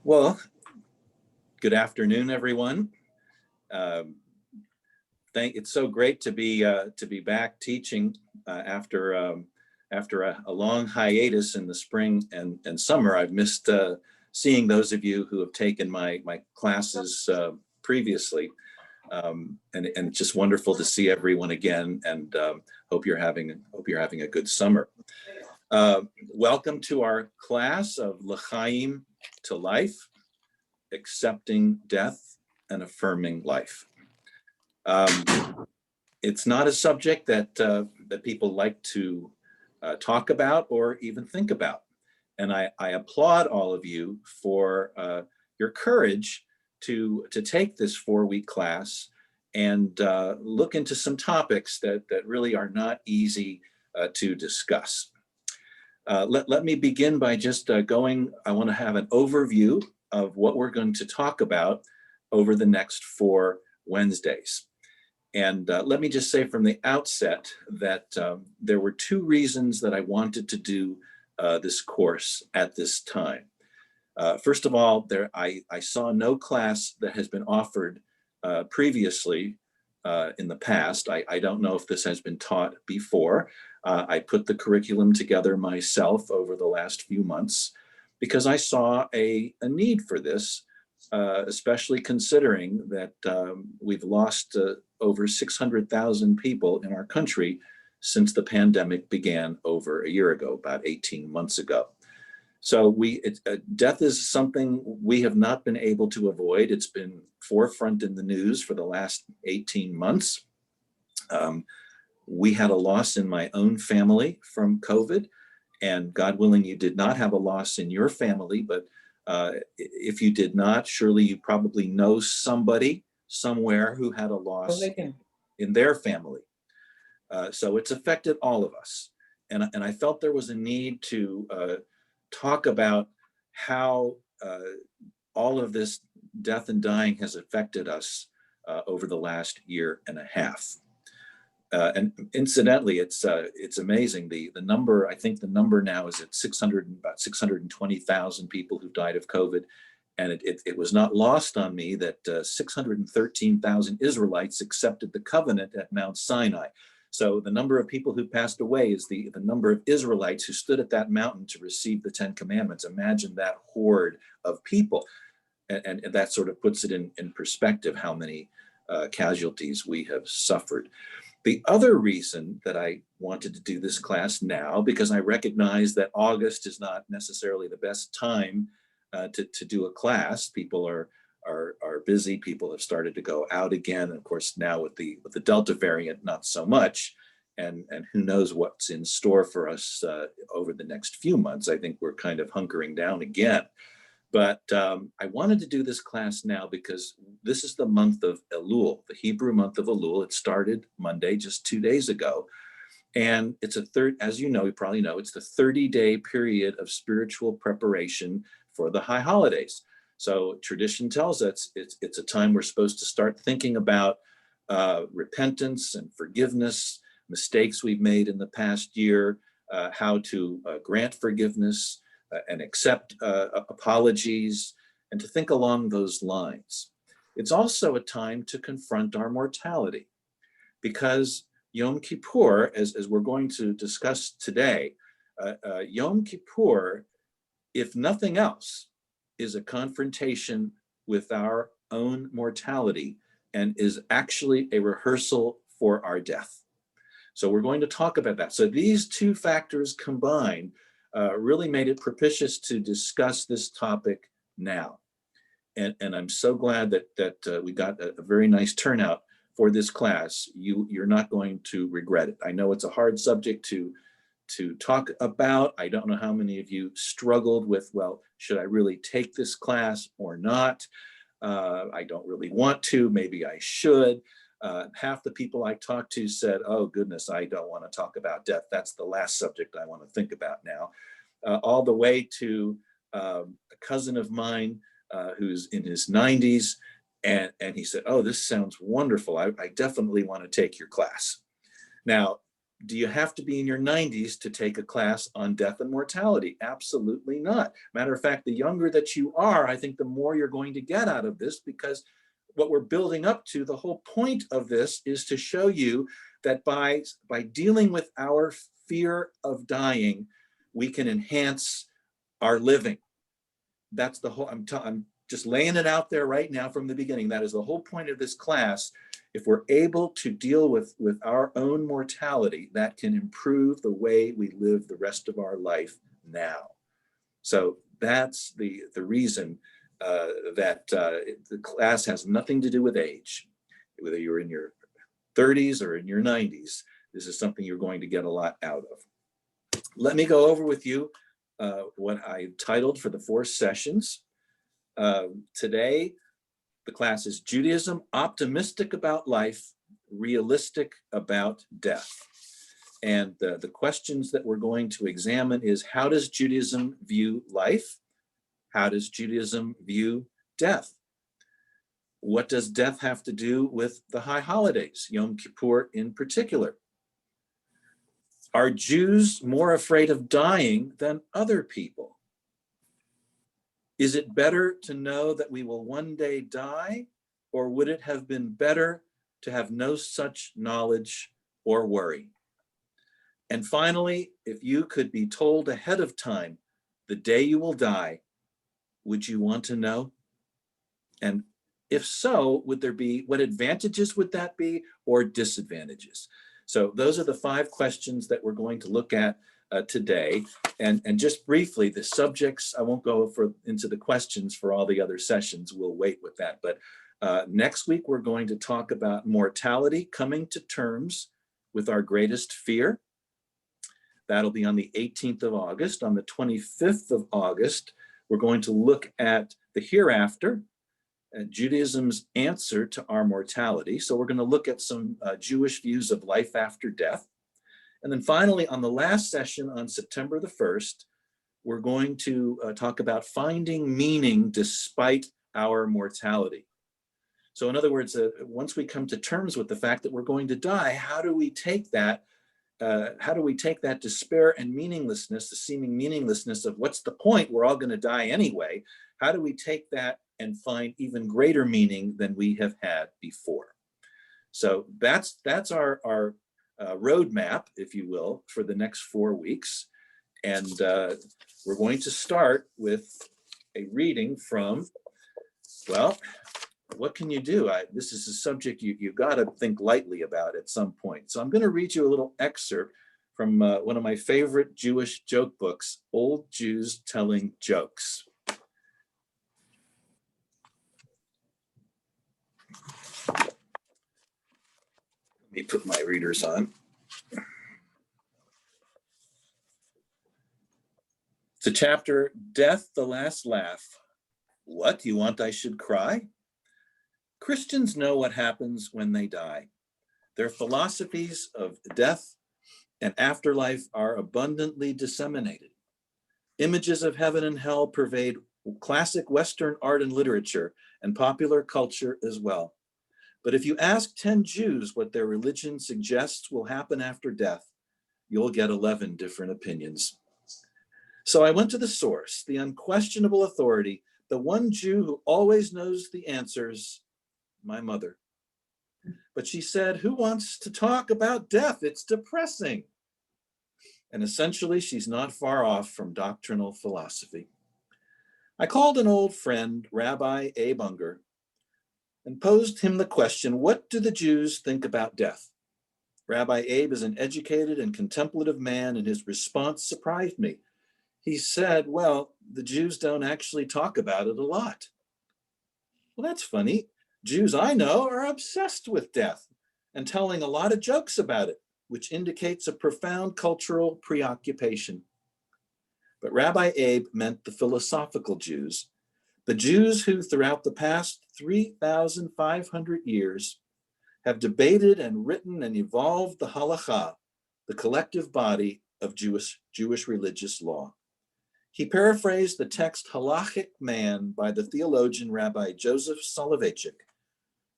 Well, good afternoon, everyone. Um, it's so great to be back teaching after a long hiatus in the spring and summer. I've missed seeing those of you who have taken my classes previously, and it's just wonderful to see everyone again. And hope you're having a good summer. Welcome to our class of L'chaim, to life, accepting death and affirming life. It's not a subject that people like to talk about or even think about. And I applaud all of you for your courage to take this 4-week class and look into some topics that really are not easy to discuss. Let me begin by just I want to have an overview of what we're going to talk about over the next 4 Wednesdays. And let me just say from the outset that there were 2 reasons that I wanted to do this course at this time. First of all, I saw no class that has been offered previously in the past. I don't know if this has been taught before. I put the curriculum together myself over the last few months because I saw a need for this, especially considering that we've lost over 600,000 people in our country since the pandemic began over a year ago, about 18 months ago. So death is something we have not been able to avoid. It's been forefront in the news for the last 18 months. We had a loss in my own family from COVID, and God willing, you did not have a loss in your family, but if you did not, surely you probably know somebody somewhere who had a loss in their family. So it's affected all of us. And I felt there was a need to talk about how all of this death and dying has affected us over the last year and a half. And incidentally, it's amazing. The number, I think the number now is at about 620,000 people who've died of COVID. And it was not lost on me that 613,000 Israelites accepted the covenant at Mount Sinai. So the number of people who passed away is the number of Israelites who stood at that mountain to receive the 10 Commandments. Imagine that horde of people. And that sort of puts it in perspective how many casualties we have suffered. The other reason that I wanted to do this class now, because I recognize that August is not necessarily the best time to do a class. People are busy. People have started to go out again. And of course, now with the Delta variant, not so much. And who knows what's in store for us over the next few months. I think we're kind of hunkering down again. But I wanted to do this class now because this is the month of Elul, the Hebrew month of Elul. It started Monday, just 2 days ago. And it's as you know, you probably know, it's the 30-day period of spiritual preparation for the high holidays. So tradition tells us it's a time we're supposed to start thinking about repentance and forgiveness, mistakes we've made in the past year, how to grant forgiveness, and accept apologies, and to think along those lines. It's also a time to confront our mortality, because Yom Kippur, as we're going to discuss today, Yom Kippur, if nothing else, is a confrontation with our own mortality and is actually a rehearsal for our death. So we're going to talk about that. So these 2 factors combined really made it propitious to discuss this topic now. And I'm so glad that we got a very nice turnout for this class. You're not going to regret it. I know it's a hard subject to talk about. I don't know how many of you struggled with, well, should I really take this class or not? I don't really want to, maybe I should. Half the people I talked to said, oh goodness, I don't want to talk about death. That's the last subject I want to think about now. All the way to a cousin of mine who's in his 90s. And he said, oh, this sounds wonderful. I definitely want to take your class. Now, Do you have to be in your 90s to take a class on death and mortality? Absolutely not. Matter of fact, the younger that you are, I think the more you're going to get out of this, because what we're building up to, the whole point of this is to show you that by dealing with our fear of dying, we can enhance our living. That's the whole, I'm just laying it out there right now from the beginning. That is the whole point of this class. If we're able to deal with our own mortality, that can improve the way we live the rest of our life now. So that's the reason that the class has nothing to do with age. Whether you're in your 30s or in your 90s, this is something you're going to get a lot out of. Let me go over with you what I titled for the 4 sessions. Today, the class is Judaism, optimistic about life, realistic about death. And the questions that we're going to examine is, how does Judaism view life? How does Judaism view death? What does death have to do with the high holidays, Yom Kippur in particular? Are Jews more afraid of dying than other people? Is it better to know that we will one day die, or would it have been better to have no such knowledge or worry? And finally, if you could be told ahead of time the day you will die, would you want to know? And if so, would there be, what advantages would that be, or disadvantages? So those are the 5 questions that we're going to look at today. And just briefly, the subjects, I won't go into the questions for all the other sessions. We'll wait with that. But next week, we're going to talk about mortality, coming to terms with our greatest fear. That'll be on the 18th of August. On the 25th of August, we're going to look at the hereafter, Judaism's answer to our mortality. So we're going to look at some Jewish views of life after death. And then finally, on the last session on September the 1st, we're going to talk about finding meaning despite our mortality. So in other words, once we come to terms with the fact that we're going to die, how do we take that despair and meaninglessness, the seeming meaninglessness of what's the point, we're all going to die anyway, how do we take that and find even greater meaning than we have had before? So that's our roadmap, if you will, for the next 4 weeks. And we're going to start with a reading from, well, what can you do? This is a subject you've got to think lightly about at some point. So I'm going to read you a little excerpt from one of my favorite Jewish joke books, Old Jews Telling Jokes. Let me put my readers on. It's a chapter, Death, the Last Laugh. What, you want I should cry? Christians know what happens when they die. Their philosophies of death and afterlife are abundantly disseminated. Images of heaven and hell pervade classic Western art and literature and popular culture as well. But if you ask 10 Jews what their religion suggests will happen after death, you'll get 11 different opinions. So I went to the source, the unquestionable authority, the one Jew who always knows the answers, my mother. But she said, who wants to talk about death? It's depressing. And essentially, she's not far off from doctrinal philosophy. I called an old friend, Rabbi Abe Unger, and posed him the question, what do the Jews think about death? Rabbi Abe is an educated and contemplative man, and his response surprised me. He said, well, the Jews don't actually talk about it a lot. Well, that's funny. Jews I know are obsessed with death and telling a lot of jokes about it, which indicates a profound cultural preoccupation. But Rabbi Abe meant the philosophical Jews, the Jews who throughout the past 3,500 years have debated and written and evolved the halakha, the collective body of Jewish religious law. He paraphrased the text Halachic Man by the theologian Rabbi Joseph Soloveitchik,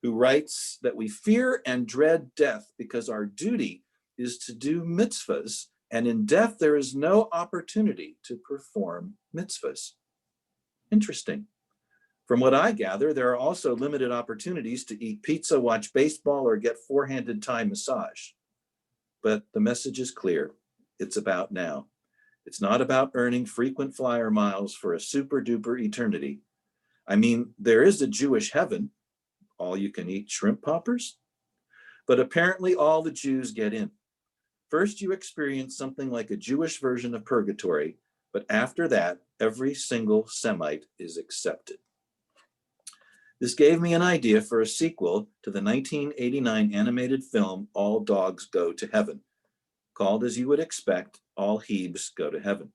who writes that we fear and dread death because our duty is to do mitzvahs, and in death there is no opportunity to perform mitzvahs. Interesting. From what I gather, there are also limited opportunities to eat pizza, watch baseball, or get four-handed Thai massage. But the message is clear. It's about now. It's not about earning frequent flyer miles for a super duper eternity. I mean, there is a Jewish heaven, all you can eat shrimp poppers, but apparently all the Jews get in. First, you experience something like a Jewish version of purgatory, but after that, every single Semite is accepted. This gave me an idea for a sequel to the 1989 animated film All Dogs Go to Heaven, called, as you would expect, All Hebes Go to Heaven.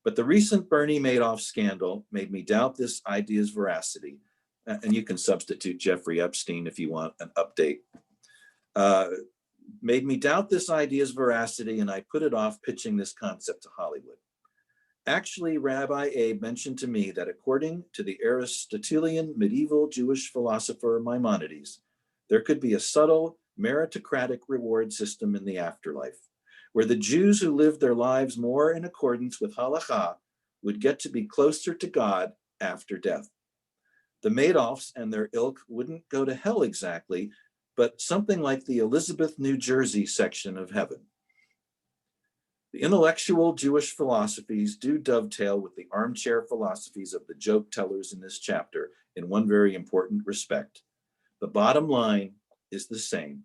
But the recent Bernie Madoff scandal made me doubt this idea's veracity, and you can substitute Jeffrey Epstein if you want an update. Made me doubt this idea's veracity, and I put it off pitching this concept to Hollywood. Actually, Rabbi Abe mentioned to me that according to the Aristotelian medieval Jewish philosopher Maimonides, there could be a subtle meritocratic reward system in the afterlife, where the Jews who lived their lives more in accordance with halakha would get to be closer to God after death. The Madoffs and their ilk wouldn't go to hell exactly, but something like the Elizabeth, New Jersey section of heaven. The intellectual Jewish philosophies do dovetail with the armchair philosophies of the joke tellers in this chapter in one very important respect. The bottom line is the same.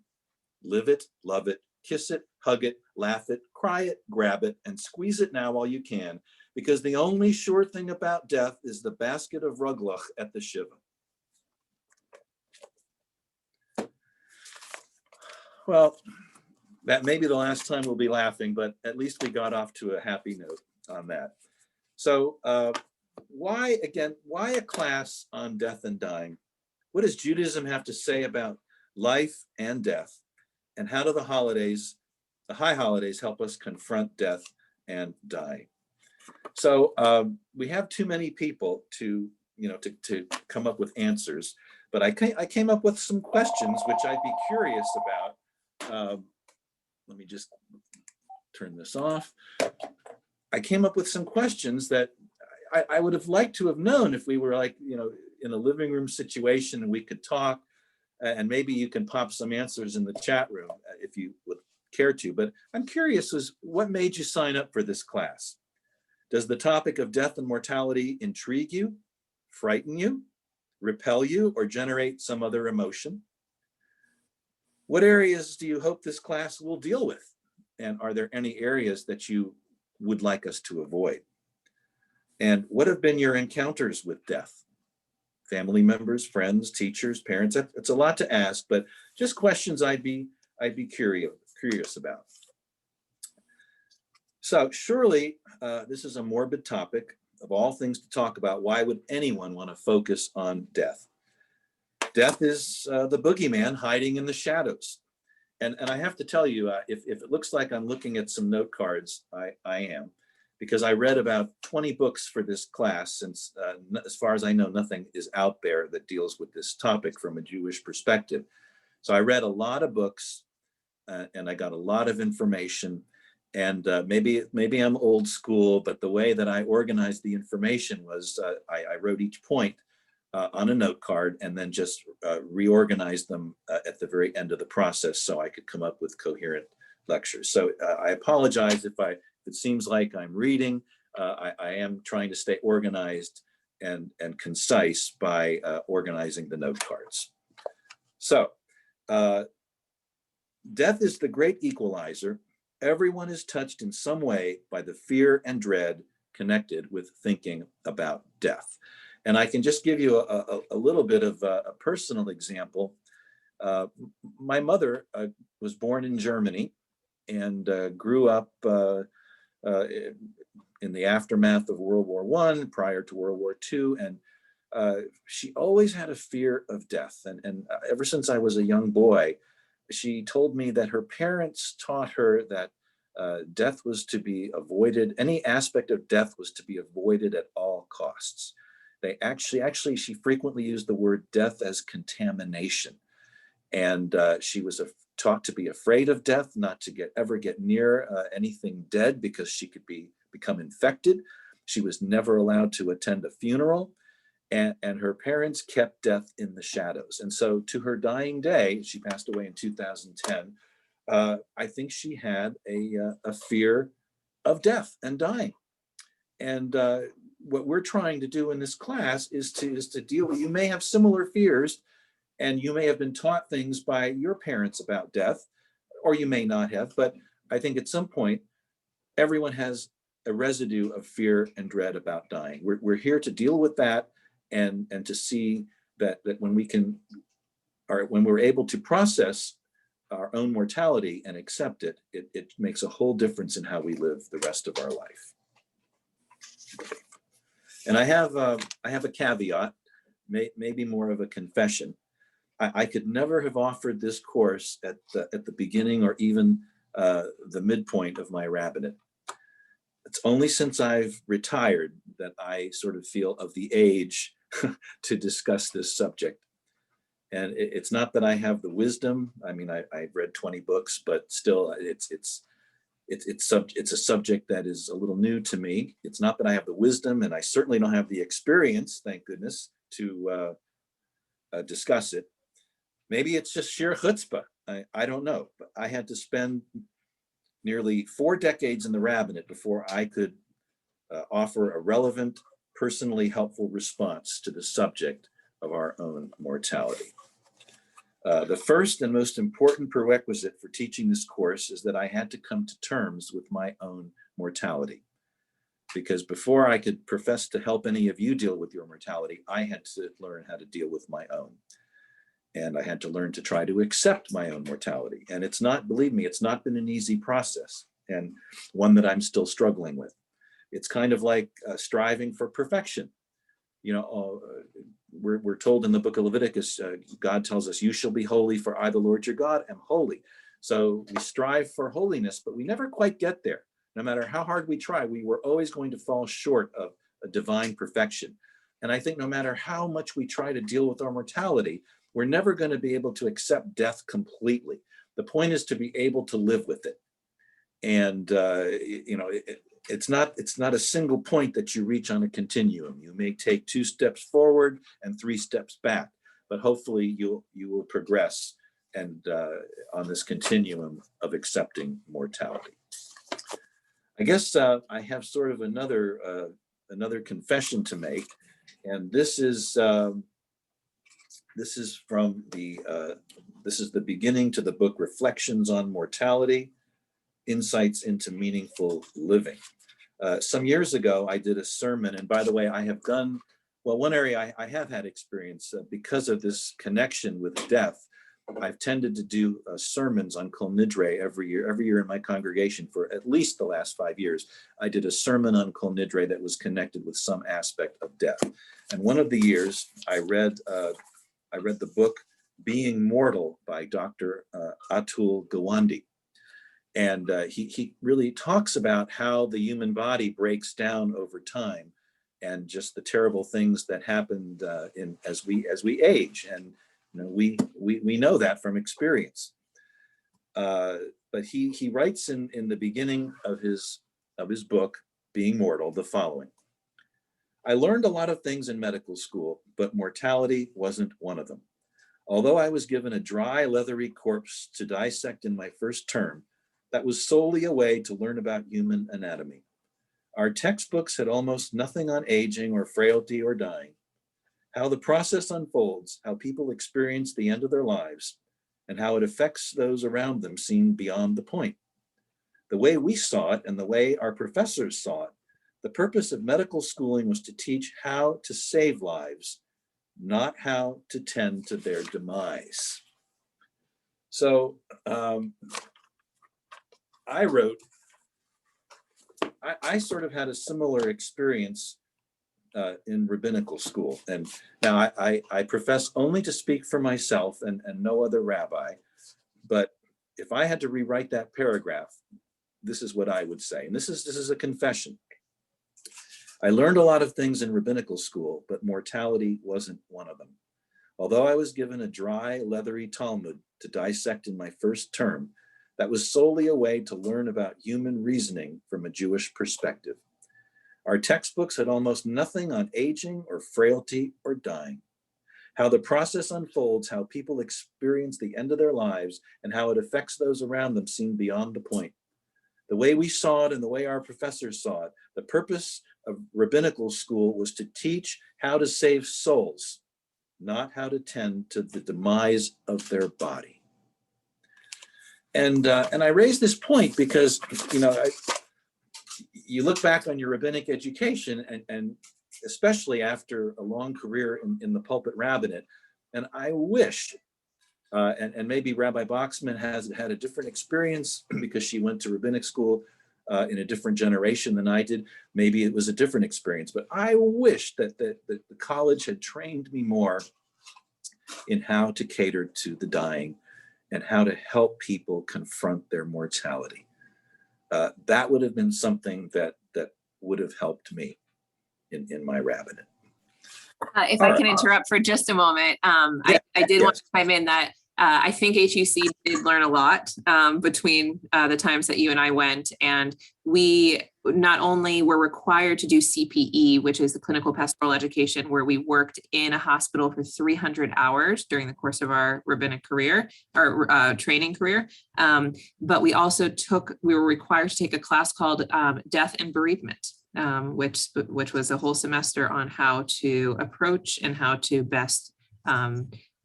Live it, love it, kiss it, hug it, laugh it, cry it, grab it, and squeeze it now while you can, because the only sure thing about death is the basket of ruglach at the shiva. Well, that may be the last time we'll be laughing, but at least we got off to a happy note on that. So why a class on death and dying? What does Judaism have to say about life and death? And how do the high holidays, help us confront death and die? So we have too many people to come up with answers, but I came up with some questions which I'd be curious about. Let me just turn this off. I came up with some questions that I would have liked to have known if we were in a living room situation and we could talk, and maybe you can pop some answers in the chat room if you would care to. But I'm curious, what made you sign up for this class? Does the topic of death and mortality intrigue you, frighten you, repel you, or generate some other emotion? What areas do you hope this class will deal with? And are there any areas that you would like us to avoid? And what have been your encounters with death? Family members, friends, teachers, parents? It's a lot to ask, but just questions I'd be curious about. So surely this is a morbid topic. Of all things to talk about, why would anyone want to focus on death? Death is the boogeyman hiding in the shadows. And I have to tell you, if it looks like I'm looking at some note cards, I am, because I read about 20 books for this class, since as far as I know, nothing is out there that deals with this topic from a Jewish perspective. So I read a lot of books and I got a lot of information. And maybe I'm old school, but the way that I organized the information was I wrote each point on a note card and then just reorganized them at the very end of the process so I could come up with coherent lectures. So I apologize if it seems like I'm reading. I am trying to stay organized and concise by organizing the note cards. So death is the great equalizer. Everyone is touched in some way by the fear and dread connected with thinking about death. And I can just give you a little bit of a personal example. My mother was born in Germany and grew up in the aftermath of World War I, prior to World War II. And she always had a fear of death. And ever since I was a young boy, she told me that her parents taught her that death was to be avoided. Any aspect of death was to be avoided at all costs. They actually, she frequently used the word death as contamination. And she was taught to be afraid of death, not to ever get near anything dead because she could become infected. She was never allowed to attend a funeral. And her parents kept death in the shadows. And so to her dying day, she passed away in 2010, I think she had a fear of death and dying. And what we're trying to do in this class is to deal with, you may have similar fears, and you may have been taught things by your parents about death, or you may not have, but I think at some point, everyone has a residue of fear and dread about dying. We're here to deal with that, and to see that when when we're able to process our own mortality and accept it, it makes a whole difference in how we live the rest of our life. And I have a caveat, maybe more of a confession. I could never have offered this course at the beginning or even the midpoint of my rabbinate. It's only since I've retired that I sort of feel of the age to discuss this subject. And it's not that I have the wisdom. I mean, I've read 20 books, but still it's a subject that is a little new to me. It's not that I have the wisdom, and I certainly don't have the experience, thank goodness, to discuss it. Maybe it's just sheer chutzpah. I don't know, but I had to spend nearly 4 decades in the rabbinate before I could offer a relevant, personally helpful response to the subject of our own mortality. The first and most important prerequisite for teaching this course is that I had to come to terms with my own mortality. Because before I could profess to help any of you deal with your mortality, I had to learn how to deal with my own. And I had to learn to try to accept my own mortality. And it's not, believe me, it's not been an easy process, and one that I'm still struggling with. It's kind of like striving for perfection. You know, we're told in the book of Leviticus, God tells us, you shall be holy, for I, the Lord your God, am holy. So we strive for holiness, but we never quite get there. No matter how hard we try, we were always going to fall short of a divine perfection. And I think no matter how much we try to deal with our mortality, we're never going to be able to accept death completely. The point is to be able to live with it. And, you know, it's not a single point that you reach on a continuum. You may take 2 steps forward and 3 steps back, but hopefully you will progress and on this continuum of accepting mortality. I guess I have sort of another confession to make, and this is from this is the beginning to the book Reflections on Mortality, Insights into Meaningful Living. Some years ago, I did a sermon, and by the way, I have done, well, one area I have had experience because of this connection with death. I've tended to do sermons on Kol Nidre every year in my congregation for at least the last 5 years. I did a sermon on Kol Nidre that was connected with some aspect of death. And one of the years I read the book Being Mortal by Dr. Atul Gawande. And he really talks about how the human body breaks down over time, and just the terrible things that happened as we age. And you know, we know that from experience. But he writes in the beginning of his book, Being Mortal, the following: I learned a lot of things in medical school, but mortality wasn't one of them. Although I was given a dry, leathery corpse to dissect in my first term, that was solely a way to learn about human anatomy. Our textbooks had almost nothing on aging or frailty or dying. How the process unfolds, how people experience the end of their lives, and how it affects those around them seemed beyond the point. The way we saw it and the way our professors saw it, the purpose of medical schooling was to teach how to save lives, not how to tend to their demise. So I sort of had a similar experience in rabbinical school. And now I profess only to speak for myself and no other rabbi, but if I had to rewrite that paragraph, this is what I would say. And this is a confession. I learned a lot of things in rabbinical school, but mortality wasn't one of them. Although I was given a dry, leathery Talmud to dissect in my first term that was solely a way to learn about human reasoning from a Jewish perspective. Our textbooks had almost nothing on aging or frailty or dying. How the process unfolds, how people experience the end of their lives, and how it affects those around them seemed beyond the point. The way we saw it and the way our professors saw it, the purpose of rabbinical school was to teach how to save souls, not how to tend to the demise of their body. And I raise this point because, you look back on your rabbinic education and especially after a long career in the pulpit rabbinate, and I wish, and maybe Rabbi Boxman has had a different experience because she went to rabbinic school in a different generation than I did. Maybe it was a different experience, but I wish that the college had trained me more in how to cater to the dying and how to help people confront their mortality. That would have been something that would have helped me in my rabbinate. If I can interrupt for just a moment, I did want to chime in that I think HUC did learn a lot between the times that you and I went, and we not only were required to do CPE, which is the clinical pastoral education, where we worked in a hospital for 300 hours during the course of our rabbinic career, our training career, but we were required to take a class called Death and Bereavement. Which was a whole semester on how to approach and how to best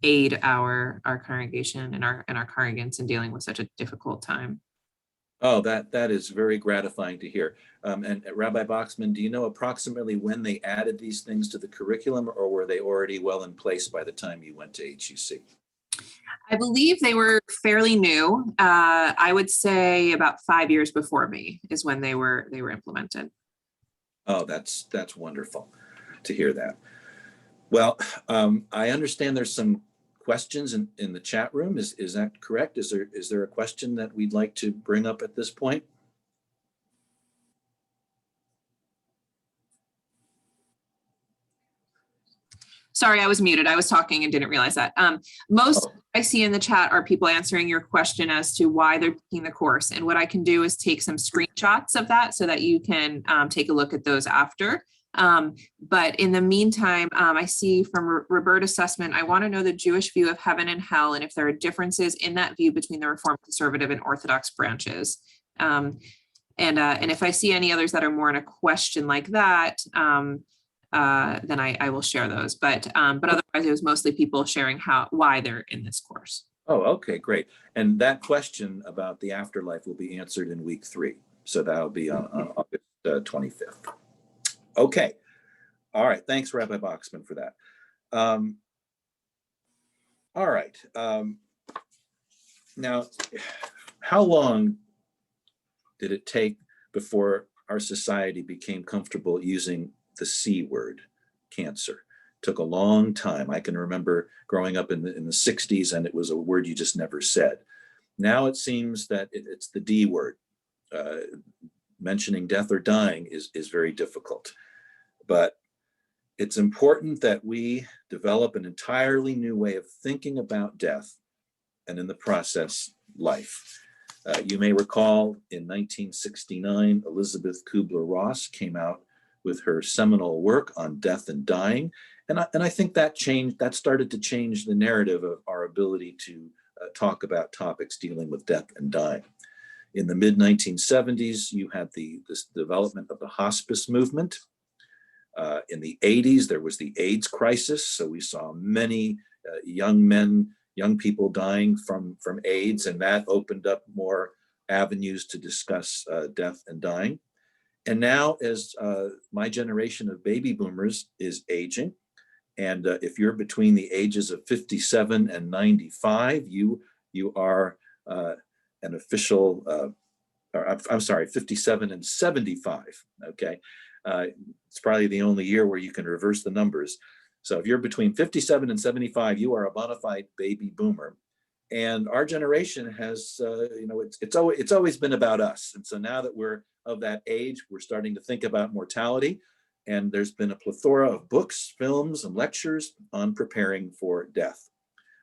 aid our congregation and our congregants in dealing with such a difficult time. Oh, that is very gratifying to hear. And Rabbi Boxman, do you know approximately when they added these things to the curriculum, or were they already well in place by the time you went to HUC? I believe they were fairly new. I would say about 5 years before me is when they were implemented. Oh, that's wonderful to hear that. Well, I understand there's some questions in the chat room. Is that correct? Is there a question that we'd like to bring up at this point? Sorry, I was muted. I was talking and didn't realize that. Most I see in the chat are people answering your question as to why they're taking the course. And what I can do is take some screenshots of that so that you can take a look at those after. But in the meantime, I see from Roberta's assessment, I want to know the Jewish view of heaven and hell, and if there are differences in that view between the Reformed, Conservative, and Orthodox branches. And if I see any others that are more in a question like that, then I will share those. But otherwise, it was mostly people sharing why they're in this course. Oh, okay, great. And that question about the afterlife will be answered in week 3. So that'll be on August 25th. Okay. All right. Thanks, Rabbi Boxman, for that. All right. Now, how long did it take before our society became comfortable using the C word, cancer? Took a long time. I can remember growing up in the 60s, and it was a word you just never said. Now it seems that it's the D word. Mentioning death or dying is very difficult. But it's important that we develop an entirely new way of thinking about death and, in the process, life. You may recall in 1969, Elizabeth Kubler-Ross came out with her seminal work on death and dying. And I think that started to change the narrative of our ability to talk about topics dealing with death and dying. In the mid-1970s, you had this development of the hospice movement. In the 80s, there was the AIDS crisis. So we saw many young people dying from AIDS, and that opened up more avenues to discuss death and dying. And now, as my generation of baby boomers is aging, and if you're between the ages of 57 and 95, you are an official, 57 and 75, okay? It's probably the only year where you can reverse the numbers. So if you're between 57 and 75, you are a bona fide baby boomer. And our generation has, it's always been about us. And so now that we're of that age, we're starting to think about mortality. And there's been a plethora of books, films, and lectures on preparing for death.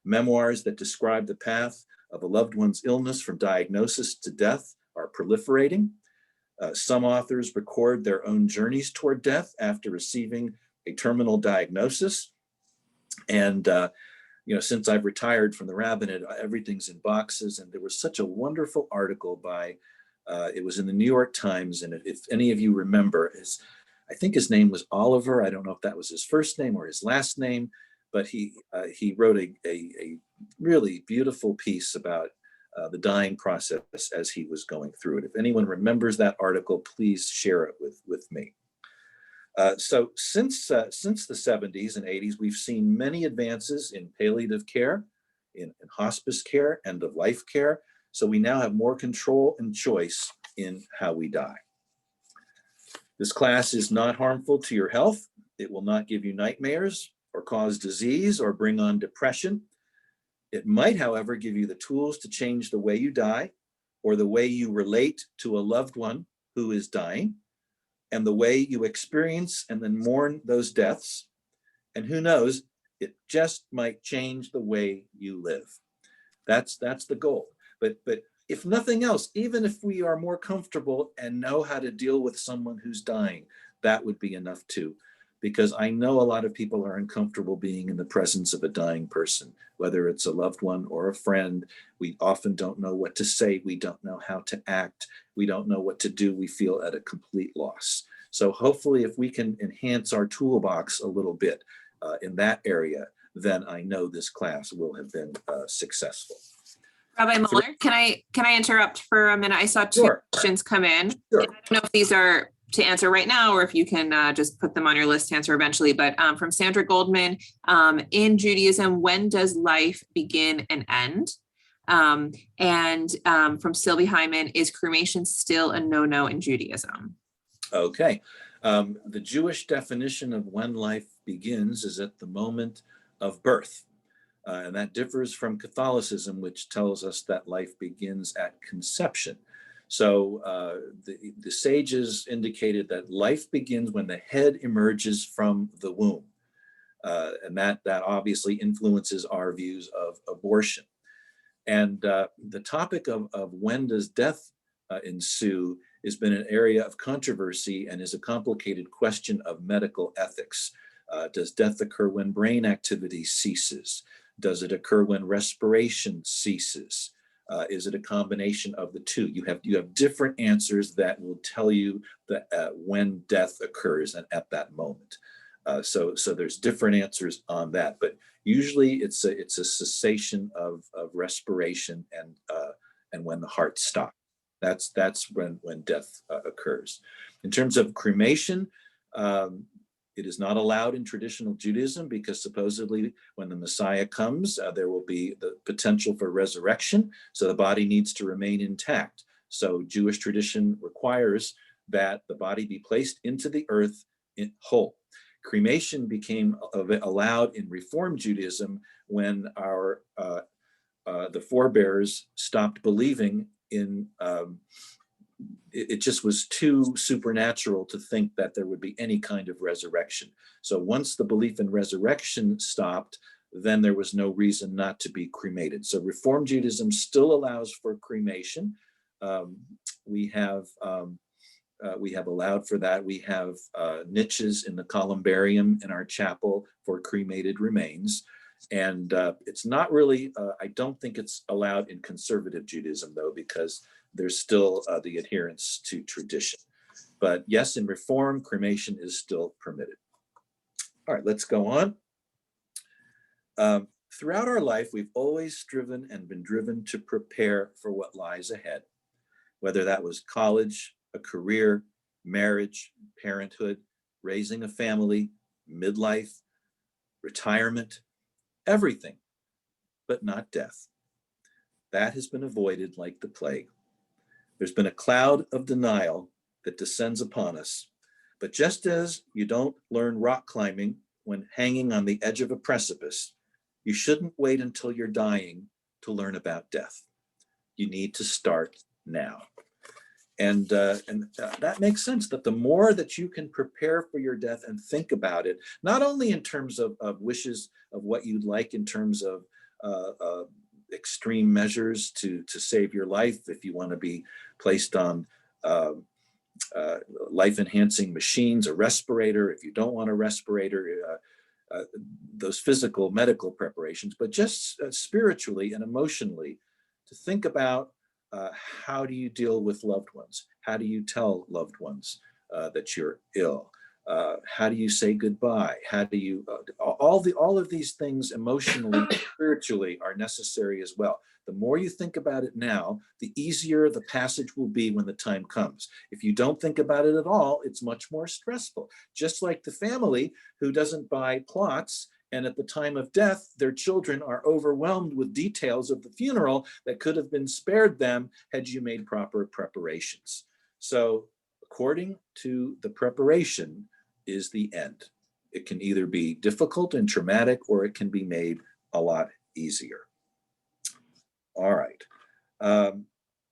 Memoirs that describe the path of a loved one's illness from diagnosis to death are proliferating. Some authors record their own journeys toward death after receiving a terminal diagnosis. And since I've retired from the rabbinate, everything's in boxes. And there was such a wonderful article by, it was in the New York Times. And if any of you remember, I think his name was Oliver. I don't know if that was his first name or his last name, but he wrote a really beautiful piece about the dying process as he was going through it. If anyone remembers that article, please share it with me. So since the 70s and 80s, we've seen many advances in palliative care, in hospice care, end of life care. So we now have more control and choice in how we die. This class is not harmful to your health. It will not give you nightmares or cause disease or bring on depression. It might, however, give you the tools to change the way you die or the way you relate to a loved one who is dying and the way you experience and then mourn those deaths. And who knows, it just might change the way you live. That's the goal. But if nothing else, even if we are more comfortable and know how to deal with someone who's dying, that would be enough too. Because I know a lot of people are uncomfortable being in the presence of a dying person, whether it's a loved one or a friend. We often don't know what to say. We don't know how to act. We don't know what to do. We feel at a complete loss. So hopefully if we can enhance our toolbox a little bit in that area, then I know this class will have been successful. Rabbi Muller, can I interrupt for a minute? I saw two questions come in. Sure. I don't know if these are to answer right now, or if you can just put them on your list to answer eventually. But from Sandra Goldman, in Judaism, when does life begin and end? And from Sylvie Hyman, is cremation still a no-no in Judaism? Okay. The Jewish definition of when life begins is at the moment of birth. And that differs from Catholicism, which tells us that life begins at conception. So the sages indicated that life begins when the head emerges from the womb. And that obviously influences our views of abortion. And the topic of when does death ensue has been an area of controversy and is a complicated question of medical ethics. Does death occur when brain activity ceases? Does it occur when respiration ceases? Is it a combination of the two? You have different answers that will tell you that when death occurs and at that moment. So there's different answers on that, but usually it's a cessation of respiration and when the heart stops. That's when death occurs. In terms of cremation, it is not allowed in traditional Judaism because supposedly when the Messiah comes, there will be the potential for resurrection. So the body needs to remain intact. So Jewish tradition requires that the body be placed into the earth whole. Cremation became allowed in Reform Judaism when the forebears stopped believing in it just was too supernatural to think that there would be any kind of resurrection. So once the belief in resurrection stopped, then there was no reason not to be cremated. So Reform Judaism still allows for cremation. We have allowed for that. We have niches in the columbarium in our chapel for cremated remains. And it's not really, I don't think it's allowed in conservative Judaism though, because there's still the adherence to tradition. But yes, in Reform, cremation is still permitted. All right, let's go on. Throughout our life, we've always striven and been driven to prepare for what lies ahead, whether that was college, a career, marriage, parenthood, raising a family, midlife, retirement, everything, but not death. That has been avoided like the plague. There's been a cloud of denial that descends upon us. But just as you don't learn rock climbing when hanging on the edge of a precipice, you shouldn't wait until you're dying to learn about death. You need to start now. And that makes sense, that the more that you can prepare for your death and think about it, not only in terms of wishes of what you'd like in terms of extreme measures to save your life. If you want to be placed on life-enhancing machines, a respirator, if you don't want a respirator, those physical medical preparations, but just spiritually and emotionally, to think about how do you deal with loved ones? How do you tell loved ones that you're ill? How do you say goodbye? How do you all of these things emotionally, spiritually are necessary as well. The more you think about it now, the easier the passage will be when the time comes. If you don't think about it at all, it's much more stressful. Just like the family who doesn't buy plots, and at the time of death, their children are overwhelmed with details of the funeral that could have been spared them had you made proper preparations. So according to the preparation is the end. It can either be difficult and traumatic, or it can be made a lot easier. All right.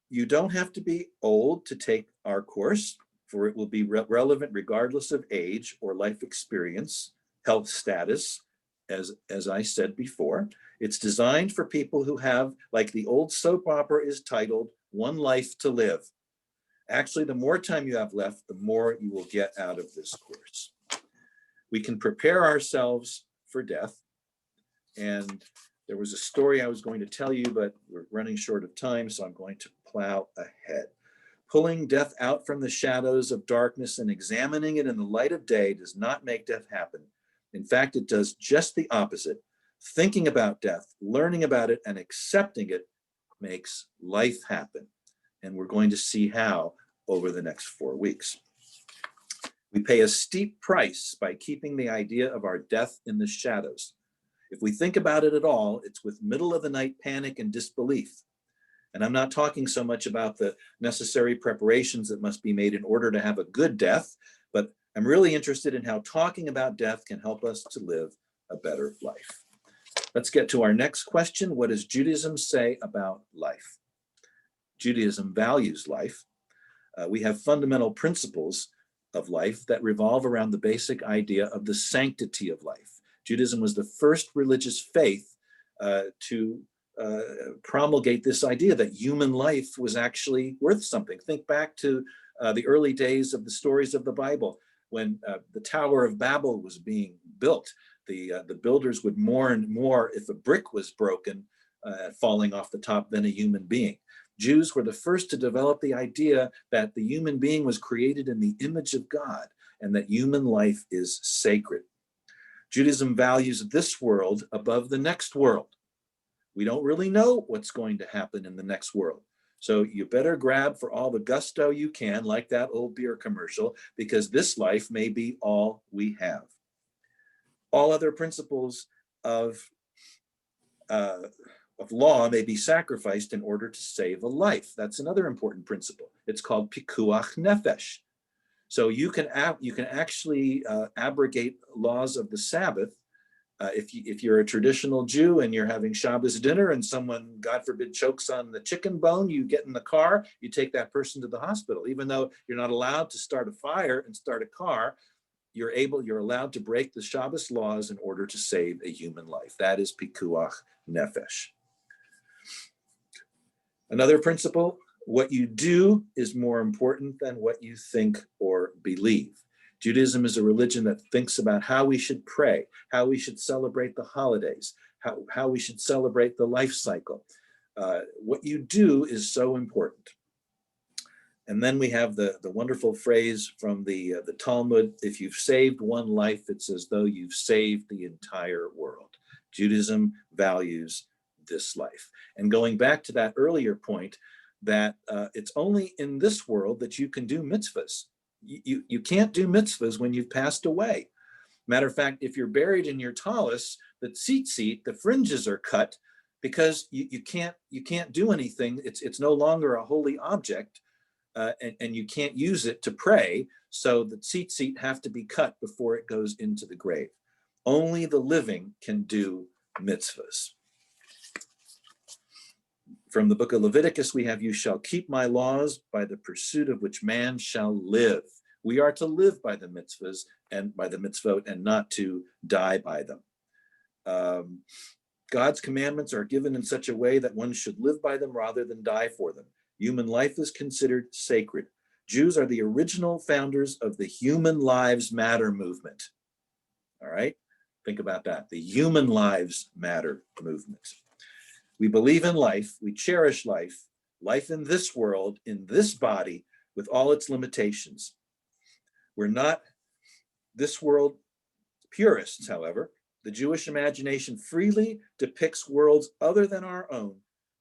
You don't have to be old to take our course, for it will be relevant regardless of age or life experience, health status, as I said before. It's designed for people who have, like the old soap opera is titled, One Life to Live. Actually, the more time you have left, the more you will get out of this course. We can prepare ourselves for death. And there was a story I was going to tell you, but we're running short of time, so I'm going to plow ahead. Pulling death out from the shadows of darkness and examining it in the light of day does not make death happen. In fact, it does just the opposite. Thinking about death, learning about it, and accepting it makes life happen. And we're going to see how over the next 4 weeks. We pay a steep price by keeping the idea of our death in the shadows. If we think about it at all, it's with middle of the night panic and disbelief. And I'm not talking so much about the necessary preparations that must be made in order to have a good death, but I'm really interested in how talking about death can help us to live a better life. Let's get to our next question. What does Judaism say about life? Judaism values life. We have fundamental principles of life that revolve around the basic idea of the sanctity of life. Judaism was the first religious faith to promulgate this idea that human life was actually worth something. Think back to the early days of the stories of the Bible, when the Tower of Babel was being built. The builders would mourn more if a brick was broken, falling off the top, than a human being. Jews were the first to develop the idea that the human being was created in the image of God and that human life is sacred. Judaism values this world above the next world. We don't really know what's going to happen in the next world. So you better grab for all the gusto you can, like that old beer commercial, because this life may be all we have. All other principles of law may be sacrificed in order to save a life. That's another important principle. It's called pikuach nefesh. So you can actually abrogate laws of the Sabbath. If you're a traditional Jew and you're having Shabbos dinner and someone, God forbid, chokes on the chicken bone, you get in the car, you take that person to the hospital. Even though you're not allowed to start a fire and start a car, you're allowed to break the Shabbos laws in order to save a human life. That is pikuach nefesh. Another principle, what you do is more important than what you think or believe. Judaism is a religion that thinks about how we should pray, how we should celebrate the holidays, how we should celebrate the life cycle. What you do is so important. And then we have the wonderful phrase from the Talmud, if you've saved one life, it's as though you've saved the entire world. Judaism values this life. And going back to that earlier point, that it's only in this world that you can do mitzvahs. You can't do mitzvahs when you've passed away. Matter of fact, if you're buried in your talus, the tzitzit, the fringes are cut because you can't do anything. It's no longer a holy object, and you can't use it to pray. So the tzitzit have to be cut before it goes into the grave. Only the living can do mitzvahs. From the book of Leviticus, we have, you shall keep my laws by the pursuit of which man shall live. We are to live by the mitzvahs and by the mitzvot and not to die by them. God's commandments are given in such a way that one should live by them rather than die for them. Human life is considered sacred. Jews are the original founders of the Human Lives Matter movement. All right, think about that. The Human Lives Matter movement. We believe in life, we cherish life, life in this world, in this body, with all its limitations. We're not this world purists, however. The Jewish imagination freely depicts worlds other than our own,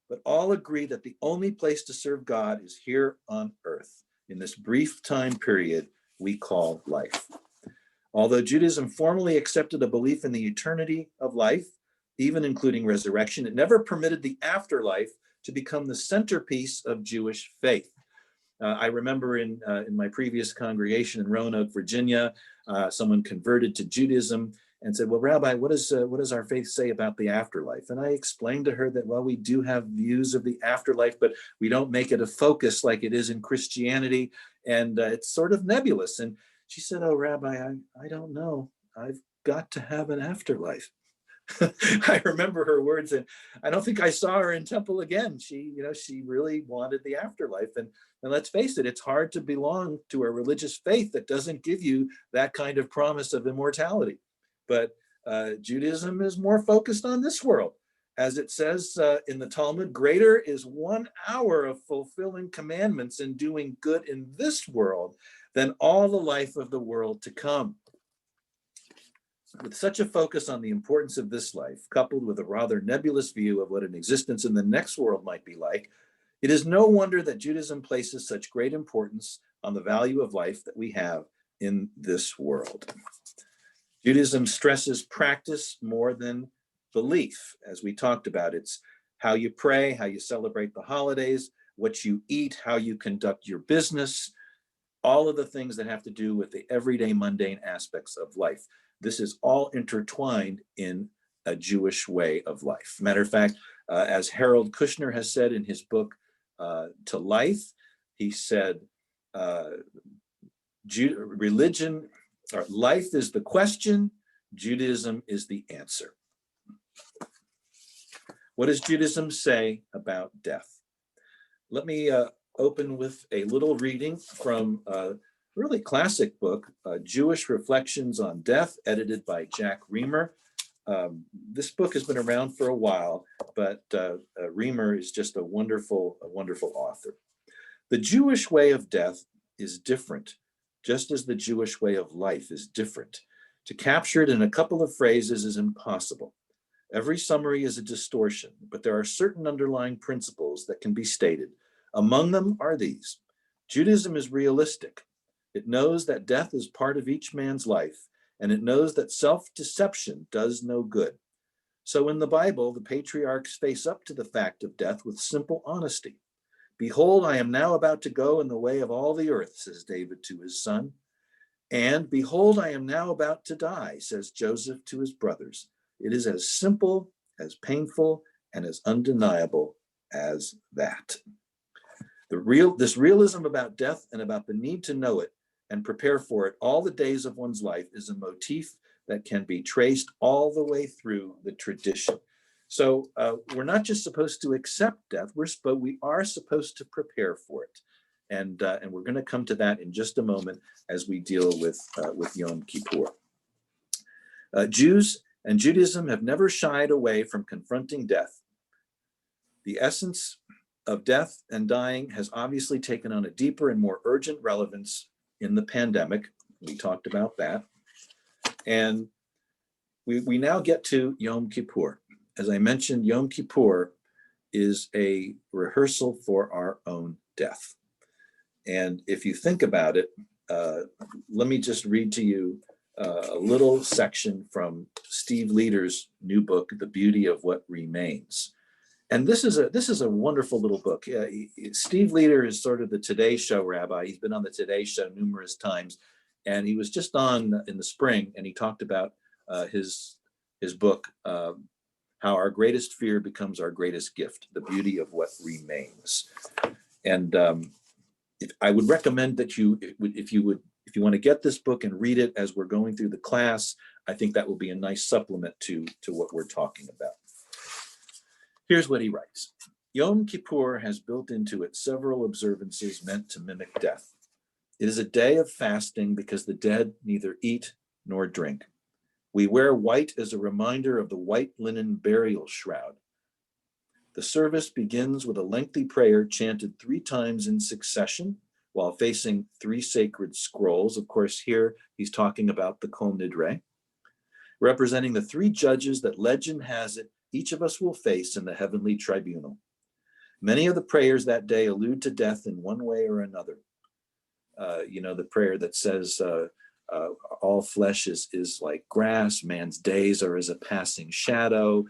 but all agree that the only place to serve God is here on earth, in this brief time period we call life. Although Judaism formally accepted a belief in the eternity of life, even including resurrection, it never permitted the afterlife to become the centerpiece of Jewish faith. I remember in my previous congregation in Roanoke, Virginia, someone converted to Judaism and said, well, Rabbi, what does our faith say about the afterlife? And I explained to her that, well, we do have views of the afterlife, but we don't make it a focus like it is in Christianity. And it's sort of nebulous. And she said, oh, Rabbi, I don't know. I've got to have an afterlife. I remember her words, and I don't think I saw her in temple again. She really wanted the afterlife. And let's face it, it's hard to belong to a religious faith that doesn't give you that kind of promise of immortality. But Judaism is more focused on this world. As it says in the Talmud, greater is 1 hour of fulfilling commandments and doing good in this world than all the life of the world to come. With such a focus on the importance of this life, coupled with a rather nebulous view of what an existence in the next world might be like, it is no wonder that Judaism places such great importance on the value of life that we have in this world. Judaism stresses practice more than belief, as we talked about. It's how you pray, how you celebrate the holidays, what you eat, how you conduct your business, all of the things that have to do with the everyday mundane aspects of life. This is all intertwined in a Jewish way of life. Matter of fact, as Harold Kushner has said in his book, To Life, he said, religion, or life is the question, Judaism is the answer. What does Judaism say about death? Let me open with a little reading from really classic book, Jewish Reflections on Death, edited by Jack Reamer. This book has been around for a while, but Reamer is just a wonderful author. The Jewish way of death is different, just as the Jewish way of life is different. To capture it in a couple of phrases is impossible. Every summary is a distortion, but there are certain underlying principles that can be stated. Among them are these. Judaism is realistic. It knows that death is part of each man's life, and it knows that self-deception does no good. So in the Bible, the patriarchs face up to the fact of death with simple honesty. Behold, I am now about to go in the way of all the earth, says David to his son. And behold, I am now about to die, says Joseph to his brothers. It is as simple, as painful, and as undeniable as that. This realism about death and about the need to know it and prepare for it all the days of one's life is a motif that can be traced all the way through the tradition. So we're not just supposed to accept death, but we are supposed to prepare for it. And we're going to come to that in just a moment as we deal with Yom Kippur. Jews and Judaism have never shied away from confronting death. The essence of death and dying has obviously taken on a deeper and more urgent relevance in the pandemic. We talked about that. And we now get to Yom Kippur. As I mentioned, Yom Kippur is a rehearsal for our own death. And if you think about it, let me just read to you a little section from Steve Leder's new book, The Beauty of What Remains. And this is a wonderful little book. Steve Leder is sort of the Today Show rabbi. He's been on the Today Show numerous times, and he was just on in the spring, and he talked about his book, How Our Greatest Fear Becomes Our Greatest Gift: The Beauty of What Remains. And I would recommend that if you want to get this book and read it as we're going through the class, I think that will be a nice supplement to what we're talking about. Here's what he writes. Yom Kippur has built into it several observances meant to mimic death. It is a day of fasting because the dead neither eat nor drink. We wear white as a reminder of the white linen burial shroud. The service begins with a lengthy prayer chanted 3 times in succession while facing 3 sacred scrolls. Of course, here he's talking about the Kol Nidre, representing the 3 judges that legend has it each of us will face in the heavenly tribunal. Many of the prayers that day allude to death in one way or another. The prayer that says, all flesh is like grass, man's days are as a passing shadow.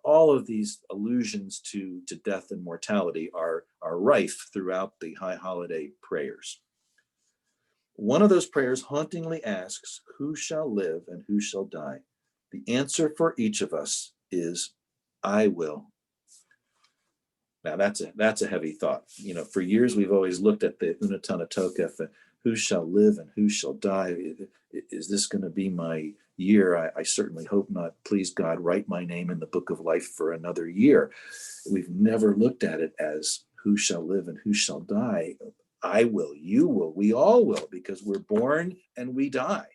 All of these allusions to death and mortality are rife throughout the high holiday prayers. One of those prayers hauntingly asks, who shall live and who shall die? The answer for each of us is, I will. Now that's a heavy thought. For years we've always looked at the Unatana Tokef, who shall live and who shall die. Is this going to be my year? I certainly hope not. Please God, write my name in the book of life for another year. We've never looked at it as who shall live and who shall die. I will, you will, we all will, because we're born and we die.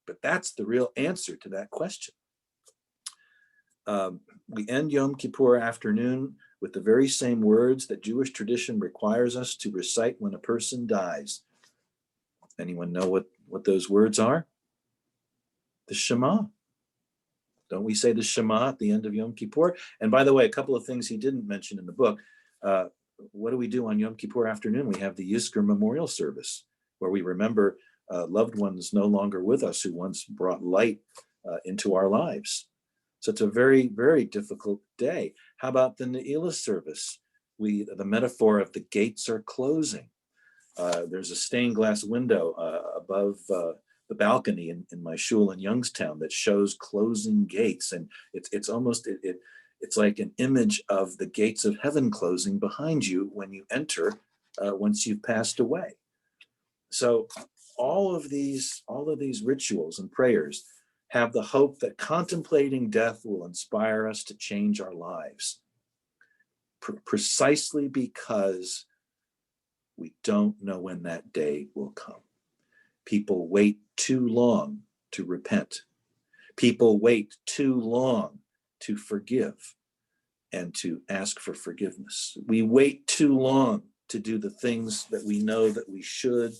But that's the real answer to that question. We end Yom Kippur afternoon with the very same words that Jewish tradition requires us to recite when a person dies. Anyone know what those words are? The Shema. Don't we say the Shema at the end of Yom Kippur? And by the way, a couple of things he didn't mention in the book. What do we do on Yom Kippur afternoon? We have the Yizkor Memorial Service, where we remember loved ones no longer with us who once brought light into our lives. So it's a very, very difficult day. How about the Ne'ilah service? The metaphor of the gates are closing. There's a stained glass window above the balcony in my shul in Youngstown that shows closing gates, and it's almost it's like an image of the gates of heaven closing behind you when you enter once you've passed away. So all of these rituals and prayers have the hope that contemplating death will inspire us to change our lives, precisely because we don't know when that day will come. People wait too long to repent. People wait too long to forgive and to ask for forgiveness. We wait too long to do the things that we know that we should,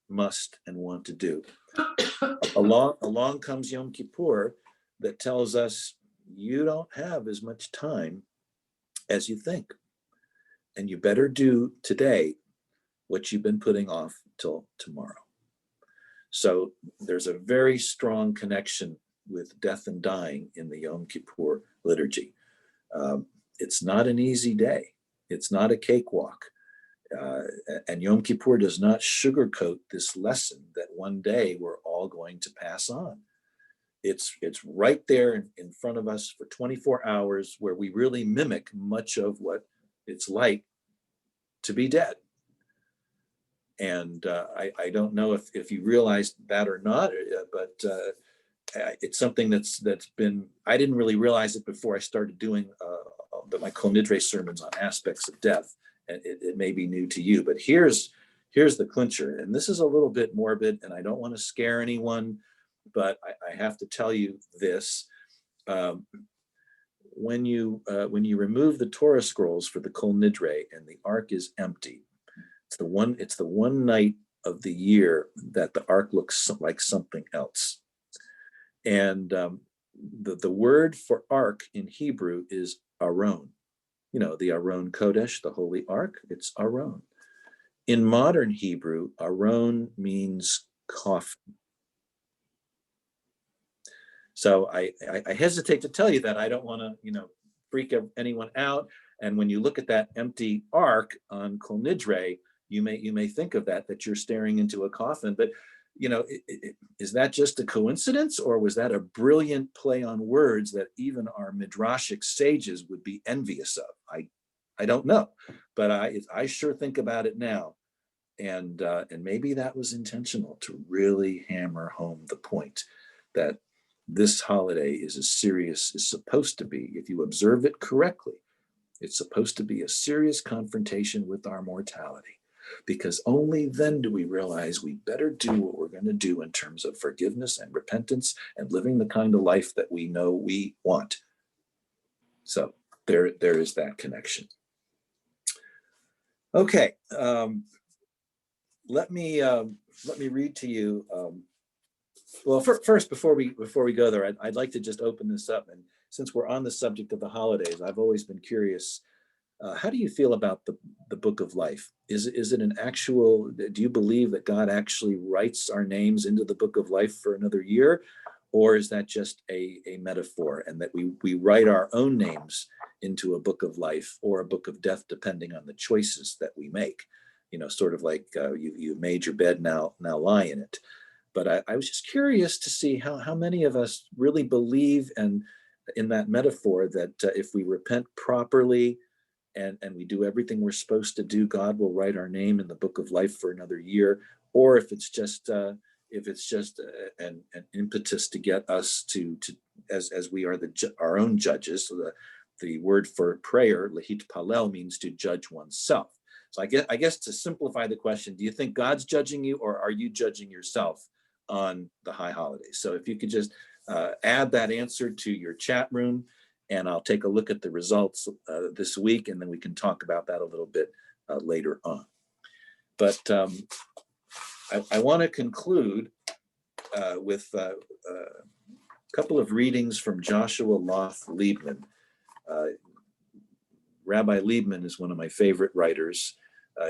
must, and want to do. Along comes Yom Kippur that tells us you don't have as much time as you think. And you better do today what you've been putting off till tomorrow. So there's a very strong connection with death and dying in the Yom Kippur liturgy. It's not an easy day. It's not a cakewalk. And Yom Kippur does not sugarcoat this lesson that one day we're all going to pass on. It's right there in front of us for 24 hours where we really mimic much of what it's like to be dead. And I don't know if you realized that or not, but it's something that's been, I didn't really realize it before I started doing my Kol Nidre sermons on aspects of death. And it may be new to you, but here's the clincher. And this is a little bit morbid, and I don't want to scare anyone, but I have to tell you this. When you remove the Torah scrolls for the Kol Nidre and the ark is empty, it's the one night of the year that the ark looks like something else. And the word for ark in Hebrew is aron. The Aron Kodesh, the Holy Ark, it's Aron. In modern Hebrew, Aron means coffin. So I hesitate to tell you that. I don't want to, freak anyone out. And when you look at that empty ark on Kol Nidre, you may think of that you're staring into a coffin. But is that just a coincidence, or was that a brilliant play on words that even our midrashic sages would be envious of? I don't know, but I sure think about it now, and maybe that was intentional to really hammer home the point that this holiday is as serious as supposed to be if you observe it correctly, It's supposed to be a serious confrontation with our mortality, because only then do we realize we better do what we're going to do in terms of forgiveness and repentance and living the kind of life that we know we want. So there is that connection. Okay, let me read to you. Well, first, before we go there, I'd like to just open this up. And since we're on the subject of the holidays, I've always been curious. How do you feel about the Book of Life? Is it an actual? Do you believe that God actually writes our names into the Book of Life for another year, or is that just a metaphor, and that we write our own names into a book of life or a book of death, depending on the choices that we make? You know, sort of like you made your bed, now lie in it. But I was just curious to see how many of us really believe in that metaphor that if we repent properly and we do everything we're supposed to do, God will write our name in the book of life for another year, or if it's just an impetus to get us to as we are our own judges. So the word for prayer, lahit palel, means to judge oneself. So I guess to simplify the question, do you think God's judging you, or are you judging yourself on the high holidays? So if you could just add that answer to your chat room, and I'll take a look at the results this week, and then we can talk about that a little bit later on. But I want to conclude with a couple of readings from Joshua Loth Liebman. Rabbi Liebman is one of my favorite writers.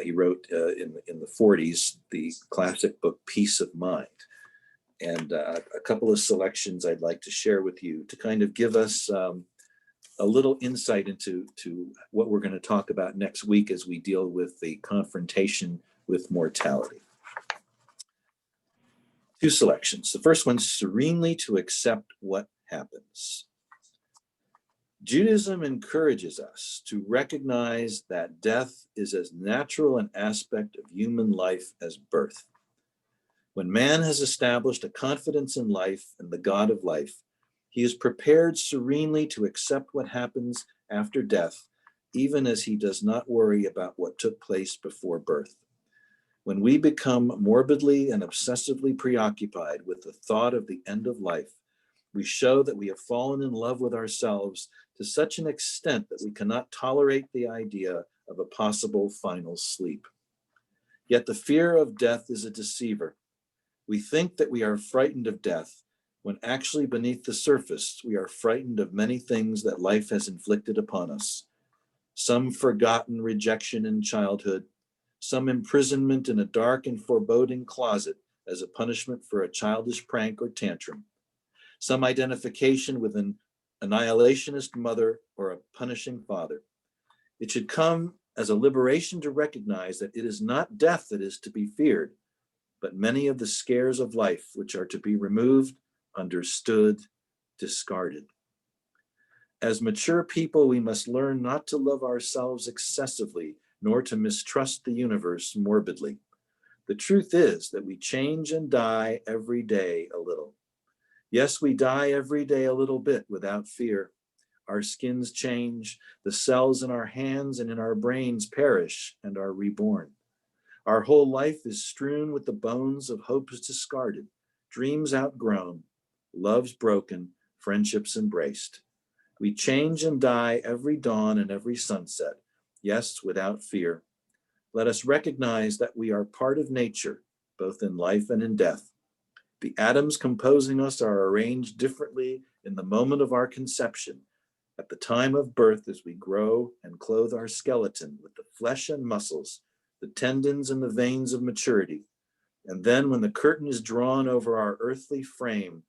He wrote in the 40s the classic book Peace of Mind. And a couple of selections I'd like to share with you to kind of give us a little insight into what we're going to talk about next week as we deal with the confrontation with mortality. Two selections. The first one, serenely to accept what happens. Judaism encourages us to recognize that death is as natural an aspect of human life as birth. When man has established a confidence in life and the God of life, he is prepared serenely to accept what happens after death, even as he does not worry about what took place before birth. When we become morbidly and obsessively preoccupied with the thought of the end of life, we show that we have fallen in love with ourselves to such an extent that we cannot tolerate the idea of a possible final sleep. Yet the fear of death is a deceiver. We think that we are frightened of death, when actually beneath the surface, we are frightened of many things that life has inflicted upon us. Some forgotten rejection in childhood, some imprisonment in a dark and foreboding closet as a punishment for a childish prank or tantrum, some identification with an annihilationist mother or a punishing father. It should come as a liberation to recognize that it is not death that is to be feared, but many of the scares of life which are to be removed, understood, discarded. As mature people, we must learn not to love ourselves excessively, nor to mistrust the universe morbidly. The truth is that we change and die every day a little. Yes, we die every day a little bit without fear. Our skins change, the cells in our hands and in our brains perish and are reborn. Our whole life is strewn with the bones of hopes discarded, dreams outgrown, loves broken, friendships embraced. We change and die every dawn and every sunset, yes, without fear. Let us recognize that we are part of nature, both in life and in death. The atoms composing us are arranged differently in the moment of our conception, at the time of birth as we grow and clothe our skeleton with the flesh and muscles, the tendons and the veins of maturity. And then when the curtain is drawn over our earthly frame,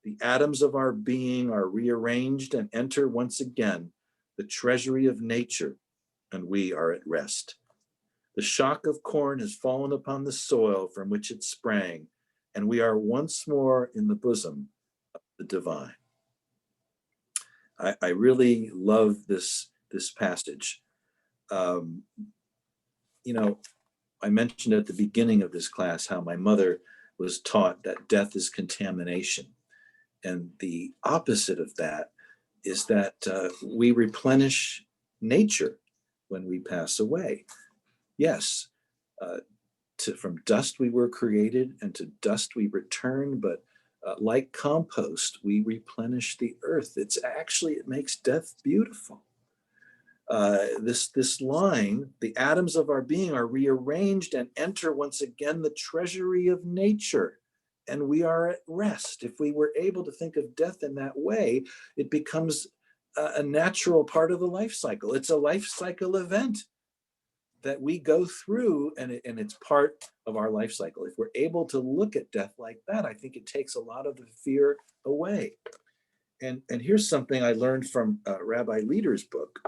the atoms of our being are rearranged and enter once again the treasury of nature, and we are at rest. The shock of corn has fallen upon the soil from which it sprang, and we are once more in the bosom of the divine. I really love this passage. I mentioned at the beginning of this class how my mother was taught that death is contamination. And the opposite of that is that we replenish nature when we pass away. Yes, from dust we were created, and to dust we return, but like compost, we replenish the earth. It makes death beautiful. This line, the atoms of our being are rearranged and enter once again the treasury of nature, and we are at rest. If we were able to think of death in that way, it becomes a natural part of the life cycle. It's a life cycle event that we go through, and it's part of our life cycle. If we're able to look at death like that, I think it takes a lot of the fear away. And here's something I learned from Rabbi Leder's book,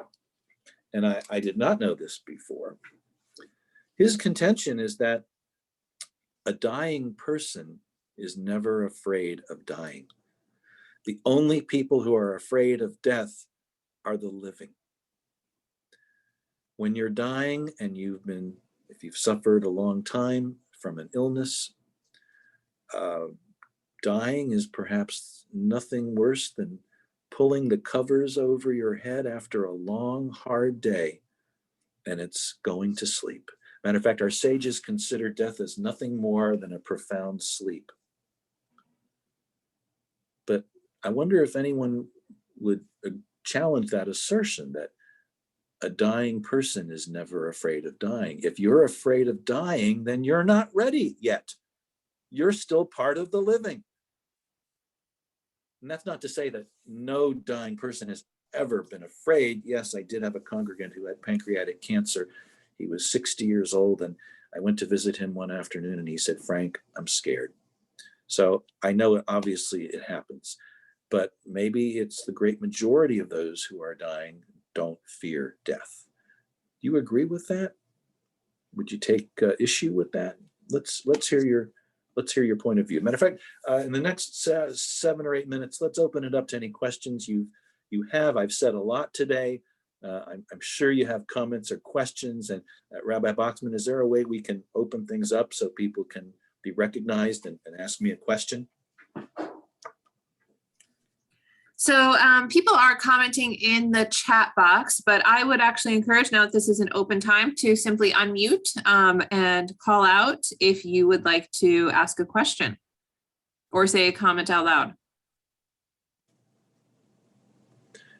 and I did not know this before. His contention is that a dying person is never afraid of dying. The only people who are afraid of death are the living. When you're dying and if you've suffered a long time from an illness, dying is perhaps nothing worse than pulling the covers over your head after a long, hard day, and it's going to sleep. Matter of fact, our sages consider death as nothing more than a profound sleep. But I wonder if anyone would challenge that assertion that a dying person is never afraid of dying. If you're afraid of dying, then you're not ready yet. You're still part of the living. And that's not to say that no dying person has ever been afraid. Yes, I did have a congregant who had pancreatic cancer. He was 60 years old, and I went to visit him one afternoon, and he said, "Frank, I'm scared." So I know obviously it happens, but maybe it's the great majority of those who are dying don't fear death. Do you agree with that? Would you take issue with that? Let's hear your point of view. Matter of fact, in the next 7 or 8 minutes, let's open it up to any questions you have. I've said a lot today. I'm sure you have comments or questions. And Rabbi Boxman, is there a way we can open things up so people can be recognized and ask me a question? So people are commenting in the chat box, but I would actually encourage, now that this is an open time, to simply unmute and call out if you would like to ask a question or say a comment out loud.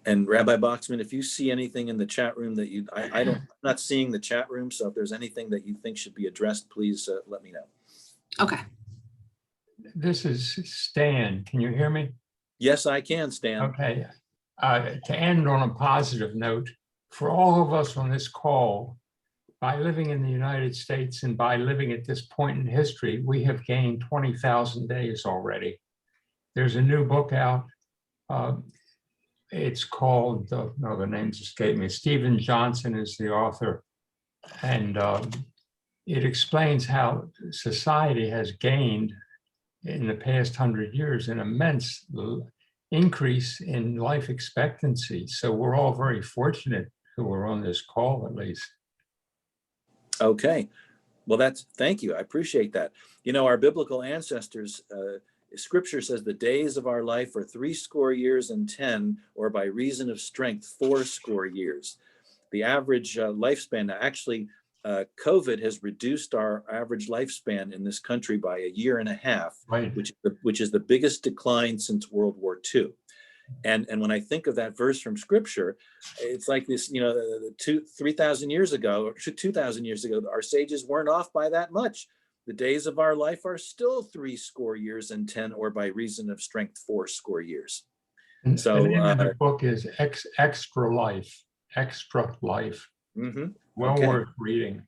And Rabbi Boxman, if you see anything in the chat room that I'm not seeing the chat room, so if there's anything that you think should be addressed, please let me know. Okay. This is Stan. Can you hear me? Yes, I can, Stan. Okay. To end on a positive note, for all of us on this call, by living in the United States and by living at this point in history, we have gained 20,000 days already. There's a new book out. It's called, the names escape me, Stephen Johnson is the author. And it explains how society has gained in the past 100 years an immense increase in life expectancy. So we're all very fortunate who are on this call, at least. Okay. Well, thank you. I appreciate that. You know, our biblical ancestors, Scripture says the days of our life are 80 years and 10, or by reason of strength, 80 years. The average lifespan, actually, COVID has reduced our average lifespan in this country by 1.5 years, Right. which is the biggest decline since World War II. And when I think of that verse from Scripture, it's like this, 3,000 years ago, or 2,000 years ago, our sages weren't off by that much. The days of our life are still 80 years and 10, or by reason of strength, 80 years. And So the name of the book is Extra Life. Mm-hmm. Well Okay. worth reading.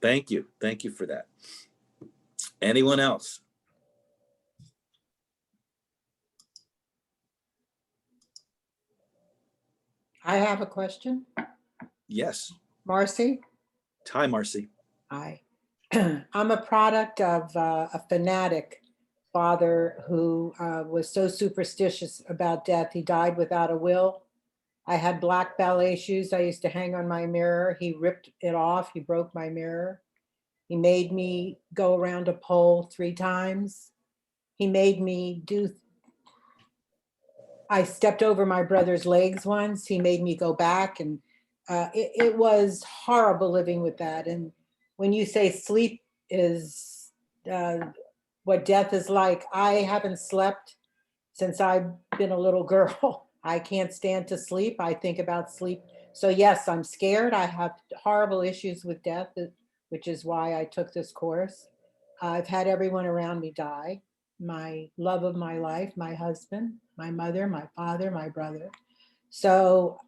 Thank you. Thank you for that. Anyone else? I have a question. Yes. Marcy? Hi, Marcy. Hi. I'm a product of a fanatic father who was so superstitious about death. He died without a will. I had black ballet shoes I used to hang on my mirror. He ripped it off. He broke my mirror. He made me go around a pole 3 times. He made me I stepped over my brother's legs once. He made me go back and it was horrible living with that. And when you say sleep is what death is like, I haven't slept since I've been a little girl. I can't stand to sleep. I think about sleep. So yes, I'm scared. I have horrible issues with death, which is why I took this course. I've had everyone around me die. My love of my life, my husband, my mother, my father, my brother. So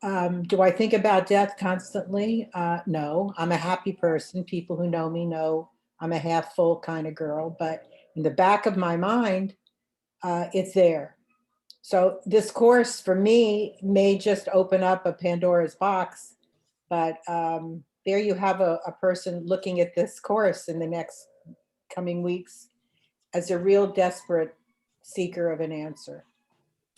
do I think about death constantly? No, I'm a happy person. People who know me know I'm a half full kind of girl, but in the back of my mind, it's there. So this course for me may just open up a Pandora's box, but there you have a person looking at this course in the next coming weeks as a real desperate seeker of an answer.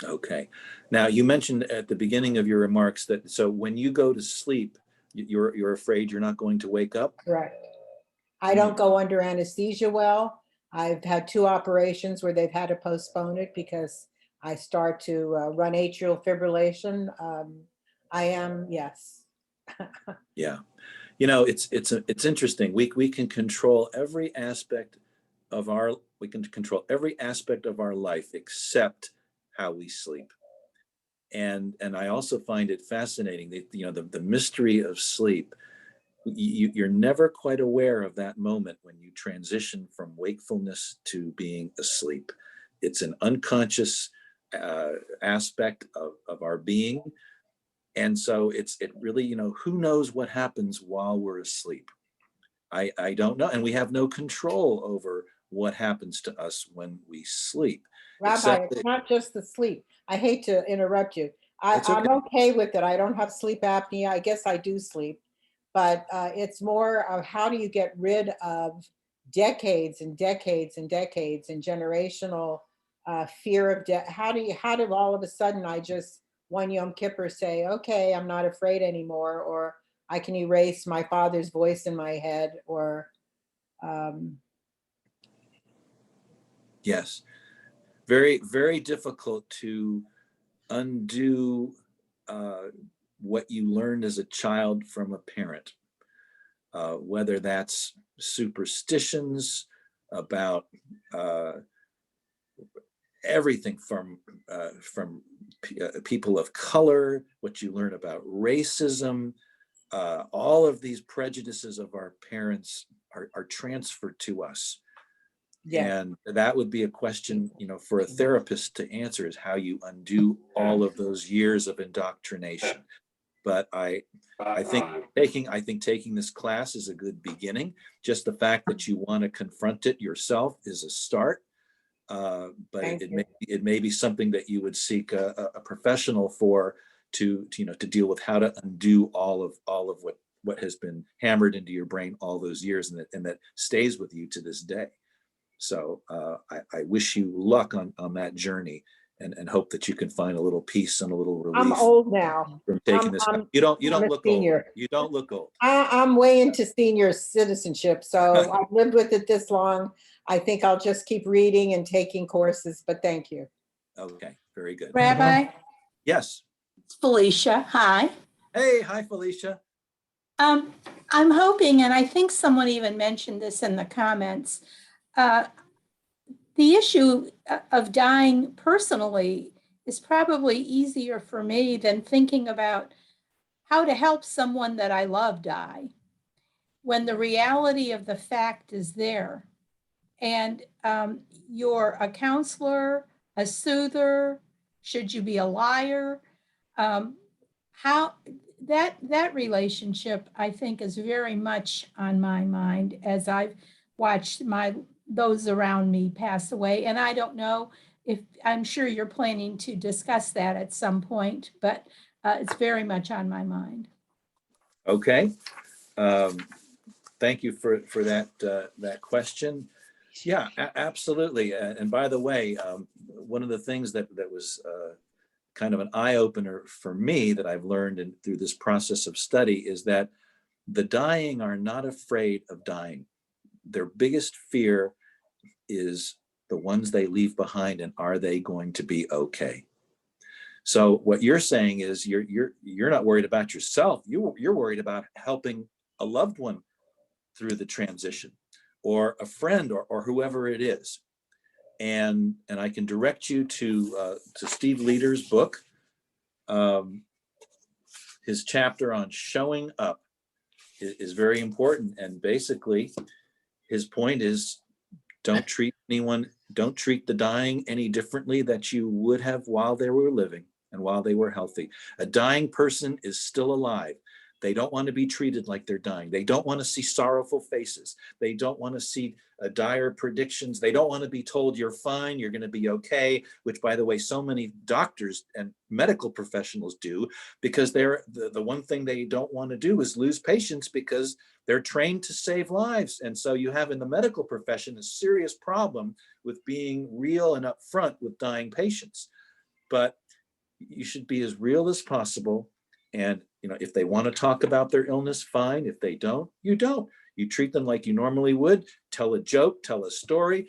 Okay. Now, you mentioned at the beginning of your remarks that, so when you go to sleep, you're afraid you're not going to wake up? Correct. I don't go under anesthesia well. I've had 2 operations where they've had to postpone it because I start to run atrial fibrillation. I am, yes. Yeah. You know, it's interesting. We can control every aspect of our, we can control every aspect of our life except how we sleep. And I also find it fascinating that, you know, the mystery of sleep. You're never quite aware of that moment when you transition from wakefulness to being asleep. It's an unconscious aspect of our being. And so it really, you know, who knows what happens while we're asleep? I don't know. And we have no control over what happens to us when we sleep. Rabbi, it's not just the sleep. I hate to interrupt you. I'm okay with it. I don't have sleep apnea. I guess I do sleep, but it's more of how do you get rid of decades and decades and decades and generational fear of death? How do all of a sudden I just one Yom Kippur say, okay, I'm not afraid anymore, or I can erase my father's voice in my head, or yes, very, very difficult to undo what you learned as a child from a parent, whether that's superstitions about everything from people of color, what you learn about racism, all of these prejudices of our parents are transferred to us. yeah. And that would be a question, you know, for a therapist to answer, is how you undo all of those years of indoctrination. But I think taking this class is a good beginning. Just the fact that you want to confront it yourself is a start. But it may be something that you would seek a professional for to you know, to deal with how to undo all of what has been hammered into your brain all those years, and that stays with you to this day. So I wish you luck on that journey, and hope that you can find a little peace and a little relief. I'm old now. From taking this. You don't look senior. old. You don't look old. I'm way into senior citizenship, so I've lived with it this long. I think I'll just keep reading and taking courses, but thank you. Okay, very good. Rabbi, Yes. it's Felicia. Hi. Hey, hi, Felicia. I'm hoping, and I think someone even mentioned this in the comments, the issue of dying personally is probably easier for me than thinking about how to help someone that I love die, when the reality of the fact is there. And you're a counselor, a soother, should you be a liar? How that relationship, I think, is very much on my mind as I've watched those around me pass away. And I don't know if, I'm sure you're planning to discuss that at some point, but it's very much on my mind. Okay. Thank you for that question. Yeah, absolutely. And by the way, one of the things that was kind of an eye opener for me that I've learned through this process of study is that the dying are not afraid of dying. Their biggest fear is the ones they leave behind, and are they going to be okay? So what you're saying is you're not worried about yourself. You're worried about helping a loved one through the transition, or a friend, or whoever it is. And I can direct you to Steve Leder's book. His chapter on showing up is very important. And basically, his point is, don't treat the dying any differently that you would have while they were living and while they were healthy. A dying person is still alive. They don't want to be treated like they're dying. They don't want to see sorrowful faces. They don't want to see dire predictions. They don't want to be told you're fine, you're going to be okay, which, by the way, so many doctors and medical professionals do, because they're the one thing they don't want to do is lose patients, because they're trained to save lives. And so you have in the medical profession a serious problem with being real and upfront with dying patients. But you should be as real as possible. And if they want to talk about their illness, fine. If they don't, you don't. You treat them like you normally would. Tell a joke, tell a story.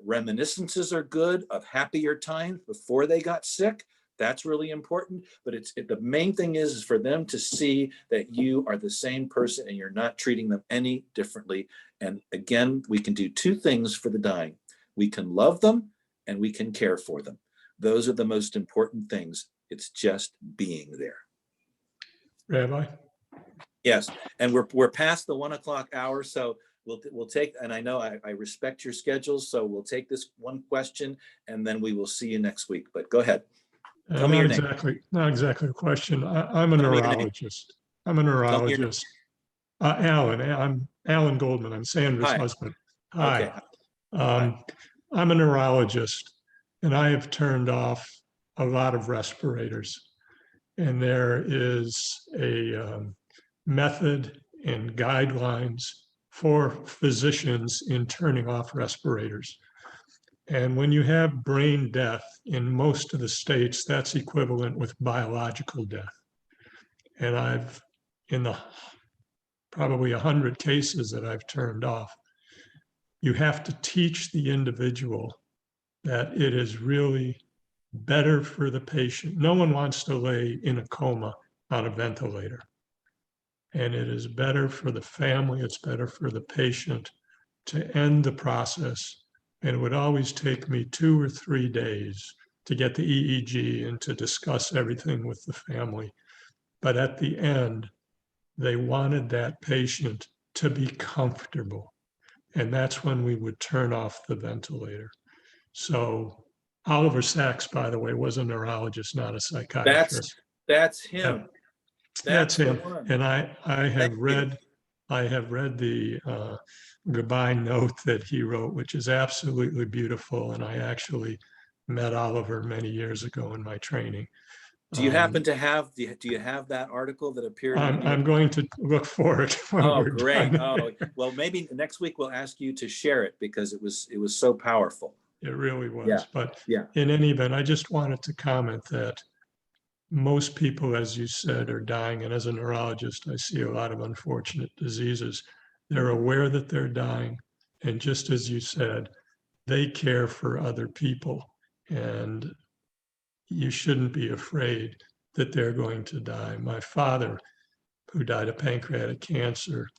Reminiscences are good of happier times before they got sick. That's really important. But the main thing is for them to see that you are the same person and you're not treating them any differently. And again, we can do two things for the dying. We can love them and we can care for them. Those are the most important things. It's just being there. Rabbi? Yes, and we're past the 1 o'clock hour, so we'll take, and I know I respect your schedules, so we'll take this one question and then we will see you next week. But go ahead. Tell me your name. Not exactly a question. I'm a neurologist. I'm a neurologist. Alan. I'm Alan Goldman. I'm Sandra's husband. Hi. Okay. I'm a neurologist, and I have turned off a lot of respirators. And there is a method and guidelines for physicians in turning off respirators. And when you have brain death in most of the states, that's equivalent with biological death. And I've, in the probably 100 cases that I've turned off, you have to teach the individual that it is really better for the patient. No one wants to lay in a coma on a ventilator. And it is better for the family, it's better for the patient to end the process. And it would always take me 2 or 3 days to get the EEG and to discuss everything with the family. But at the end, they wanted that patient to be comfortable. And that's when we would turn off the ventilator. So Oliver Sacks, by the way, was a neurologist, not a psychiatrist. That's him. Yeah. That's him. And I have read the goodbye note that he wrote, which is absolutely beautiful. And I actually met Oliver many years ago in my training. Do you happen to have, do you have that article that appeared? I'm going to look for it. Oh, great. Oh, well, maybe next week we'll ask you to share it, because it was so powerful. It really was. Yeah. But yeah. In any event, I just wanted to comment that most people, as you said, are dying. And as a neurologist, I see a lot of unfortunate diseases. They're aware that they're dying. And just as you said, they care for other people. And you shouldn't be afraid that they're going to die. My father, who died of pancreatic cancer,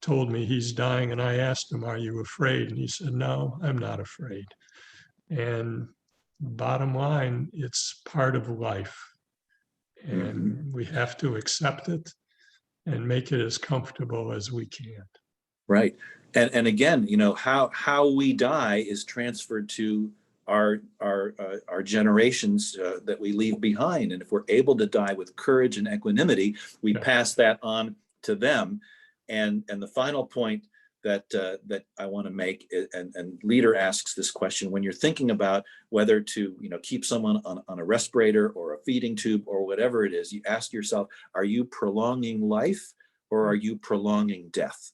told me he's dying. And I asked him, "Are you afraid?" And he said, "No, I'm not afraid." And bottom line, it's part of life. And we have to accept it and make it as comfortable as we can. Right. And again, how we die is transferred to our generations that we leave behind. And if we're able to die with courage and equanimity, we pass that on to them. And the final point that I want to make, and Leader asks this question: when you're thinking about whether to keep someone on a respirator or a feeding tube or whatever it is, you ask yourself, are you prolonging life or are you prolonging death?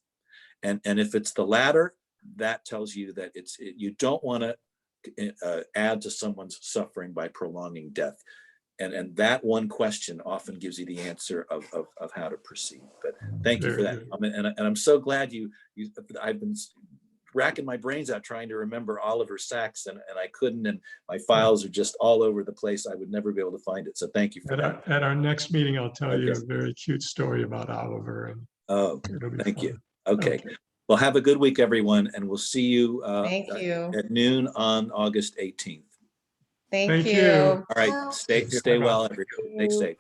And if it's the latter, that tells you that you don't want to add to someone's suffering by prolonging death. And that one question often gives you the answer of how to proceed. But thank you for that. And I'm so glad I've been racking my brains out trying to remember Oliver Sacks, and I couldn't, and my files are just all over the place. I would never be able to find it. So thank you for that. At our next meeting, I'll tell you Okay. a very cute story about Oliver, and Oh, it'll be thank fun. you. Okay. Well, have a good week, everyone, and we'll see you Thank you. at noon on August 18th. Thank Thank you. you. All right. Stay well, everybody. Stay safe.